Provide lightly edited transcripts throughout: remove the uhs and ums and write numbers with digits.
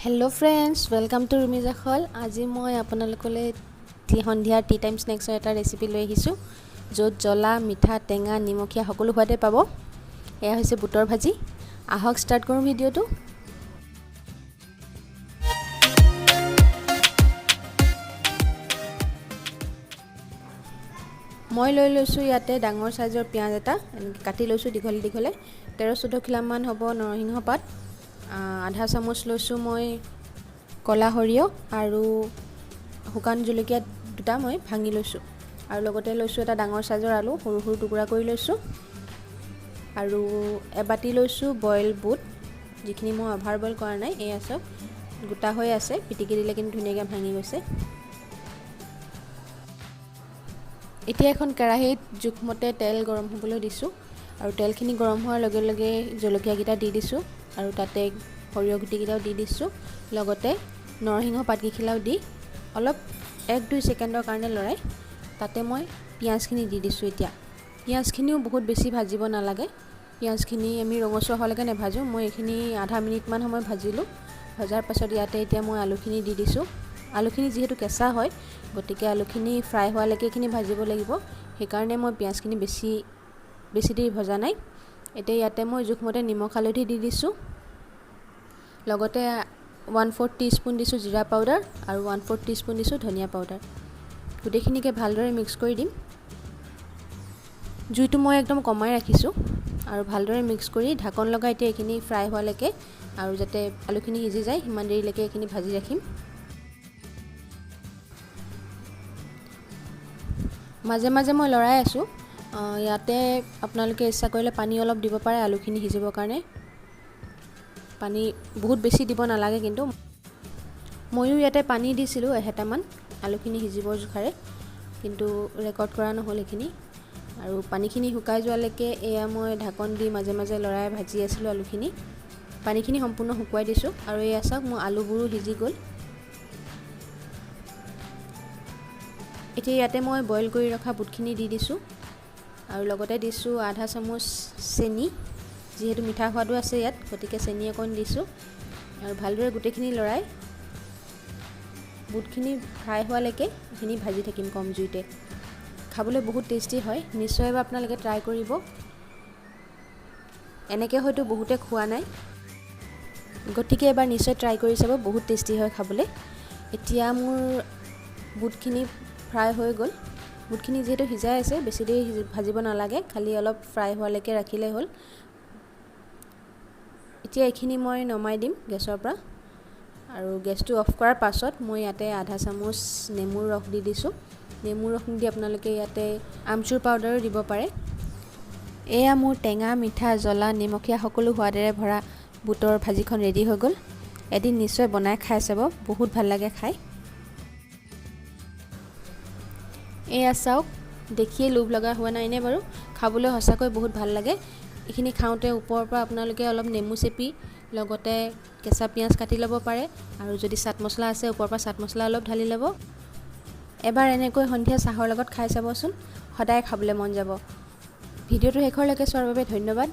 Hello friends welcome to रुमिजा खल आज मैं आपनालोकले सन्धिया टी टाइम स्नैक्सर एटा रेसिपि লৈ আহিছোঁ য'ত জ্বলা মিঠা টেঙা নিমখীয়া সকলো সোৱাদে পাব। এয়া হৈছে বুটৰ ভাজি। আহক ষ্টাৰ্ট কৰোঁ ভিডিঅ'টো। মই লৈ লৈছোঁ ইয়াতে ডাঙৰ সাইজৰ পিয়াজ এটা কাটি লৈছোঁ দীঘলে দীঘলে 13-14 কিলোমান হ'ব নৰসিংহ পাত। आधा चामच लैছোঁ मैं कला सरियह और शुकान जलकिया दुटा मैं भांगी लैছোঁ और लगते लैছোঁ एटा डाঙर साइजर आलू सरू सरू टुकुरा कर लैছোঁ और एबाटी लैছোঁ बइल बुट जिखिनि मैं अभार बइल करा नाइ एया सब गोटा হৈ আছে पिटिकी दिले किन्तु धुनियाके भांगी গৈছে। এতিয়া এখন কেৰাহীত জুখমতে তেল গৰম হ'বলৈ দিছোঁ और তেলখিনি গৰম হোৱাৰ লগে লগে জলকীয়াকিটা দি দিছোঁ और ताते सरियह गुटिकिटाও দি দিছোঁ লগতে নৰসিংহ পাতকিখিলাও দি অলপ 1-2 সেকেন্ডৰ কাৰণে লৰাই তাতে মই পিয়াজখিনি দি দিছোঁ। এতিয়া পিয়াজখিনিও বহুত বেছি ভাজিব নালাগে। পিয়াজখিনি আমি ৰঙচুৱা হ'লেকে নেভাজো। মই এখিনি আধা মিনিট মান সময় ভাজিলোঁ। ভাজাৰ পাছত ইয়াতে এতিয়া মই আলুখিনি দি দিছোঁ। আলুখিনি যেহেতু কেঁচা হয় গতিকে আলুখিনি ফ্ৰাই হোৱালৈকে এখিনি ভাজিব লাগিব। সেইকাৰণে মই পিয়াজখিনি বেছি দেৰি ভজা নাই। এতিয়া ইয়াতে মই জুখমতে নিমখ হালধি দি দিছোঁ লগতে 1/4 টিস্পুন দিছোঁ জিৰা পাউডাৰ আৰু 1/4 টিস্পুন দিছোঁ ধনিয়া পাউডাৰ। গুটেখিনিকে ভালদৰে মিক্স কৰি দিম। জুইটো মই একদম কমাই ৰাখিছোঁ আৰু ভালদৰে মিক্স কৰি ঢাকন লগাই এতিয়া এখিনি ফ্ৰাই হোৱালৈকে আৰু যাতে আলুখিনি সিজি যায় সিমান দেৰিলৈকে এখিনি ভাজি ৰাখিম। মাজে মাজে মই লৰাই আছোঁ। ইয়াতে আপোনালোকে ইচ্ছা কৰিলে পানী অলপ দিব পাৰে আলুখিনি সিজিবৰ কাৰণে। পানী বহুত বেছি দিব নালাগে কিন্তু ময়ো ইয়াতে পানী দিছিলোঁ এহেটামান আলুখিনি সিজিবৰ জোখাৰে কিন্তু ৰেকৰ্ড কৰা নহ'ল এখিনি আৰু পানীখিনি শুকাই যোৱালৈকে এয়া মই ঢাকন দি মাজে মাজে লৰাই ভাজি আছিলোঁ আলুখিনি। পানীখিনি সম্পূৰ্ণ শুকুৱাই দিছোঁ আৰু এয়া চাওক মোৰ আলুবোৰো সিজি গ'ল। এতিয়া ইয়াতে মই বইল কৰি ৰখা বুটখিনি দি দিছোঁ আৰু লগতে দিছোঁ আধা চামুচ চেনি যেহেতু মিঠা সোৱাদো আছে ইয়াত গতিকে চেনি অকণ দিছোঁ আৰু ভালদৰে গোটেইখিনি লৰাই বুটখিনি ফ্ৰাই হোৱালৈকে এখিনি ভাজি থাকিম কম জুইতে। খাবলৈ বহুত টেষ্টি হয়। নিশ্চয় এবাৰ আপোনালোকে ট্ৰাই কৰিব। এনেকৈ হয়তো বহুতে খোৱা নাই গতিকে এবাৰ নিশ্চয় ট্ৰাই কৰি চাব। বহুত টেষ্টি হয় খাবলৈ। এতিয়া মোৰ বুটখিনি ফ্ৰাই হৈ গ'ল। বুটখিনি যেহেতু সিজাই আছে বেছি দেৰি ভাজিব নালাগে খালি অলপ ফ্ৰাই হোৱালৈকে ৰাখিলে হ'ল। এতিয়া এখিনি মই নমাই দিম গেছৰ পৰা আৰু গেছটো অফ কৰাৰ পাছত মই ইয়াতে আধা চামুচ নেমুৰ ৰস দি দিছোঁ। নেমুৰ ৰস দি আপোনালোকে ইয়াতে আমচুৰ পাউডাৰো দিব পাৰে। এয়া মোৰ টেঙা মিঠা জ্বলা নিমখীয়া সকলো সোৱাদেৰে ভৰা বুটৰ ভাজিখন ৰেডি হৈ গ'ল। এদিন নিশ্চয় বনাই খাই চাব। বহুত ভাল লাগে খাই। এয়া চাওক দেখিয়ে লোভ লগা হোৱা নাইনে বাৰু? খাবলৈ সঁচাকৈ বহুত ভাল লাগে। এইখিনি খাওঁতে ওপৰৰ পৰা আপোনালোকে অলপ নেমু চেপি লগতে কেঁচা পিঁয়াজ কাটি ল'ব পাৰে আৰু যদি চাট মছলা আছে ওপৰৰ পৰা চাট মছলা অলপ ঢালি ল'ব। এবাৰ এনেকৈ সন্ধিয়া চাহৰ লগত খাই চাবচোন। সদায় খাবলৈ মন যাব। ভিডিঅ'টো শেষৰলৈকে চোৱাৰ বাবে ধন্যবাদ।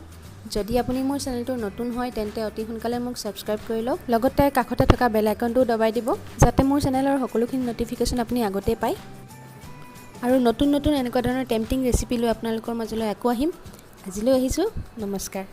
যদি আপুনি মোৰ চেনেলটো নতুন হয় তেন্তে অতি সোনকালে মোক ছাবস্ক্ৰাইব কৰি লওক। লগতে কাষতে থকা বেল আইকনটো দবাই দিব যাতে মোৰ চেনেলৰ সকলোখিনি নটিফিকেশ্যন আপুনি আগতেই পায় আৰু নতুন নতুন এনেকুৱা ধৰণৰ টেম্পটিং ৰেচিপি লৈ আপোনালোকৰ মাজলৈ আকৌ আহিম। আজিলৈ আহিছোঁ। নমস্কাৰ।